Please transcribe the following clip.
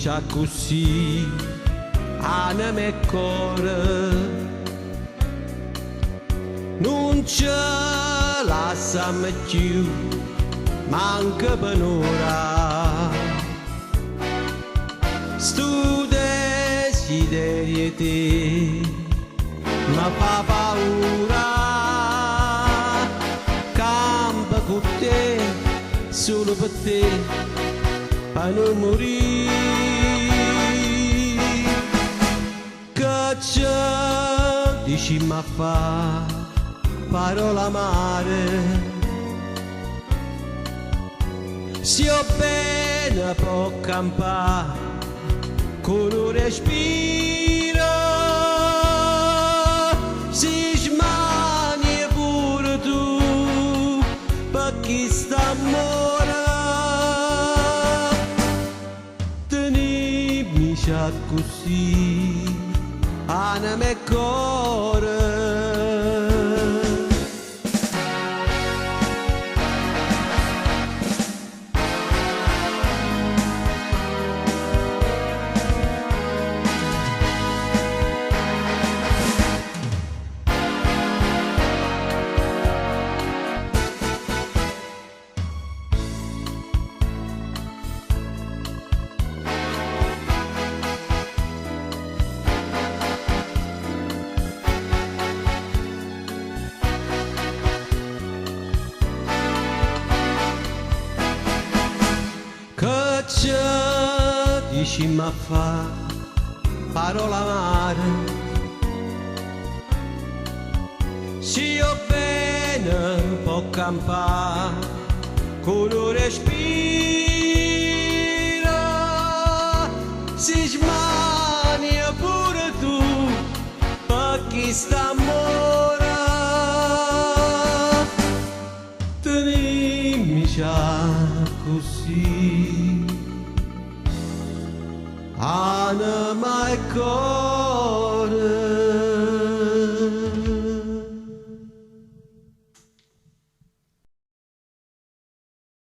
miscia così anima e cuore non ce lasciamo più manca per un'ora stu desiderio ma fa paura campa con te solo per te a non morire che c'è dici ma fa parola amare se ho bene può campare con un respiro si smania pure tu per chi sta amore tenimi già così anima e cuore che c'è dici ma fa parola amare se io bene può campare con un respiro si smania pure tu per chi sta amore tenimi già così anima e cuore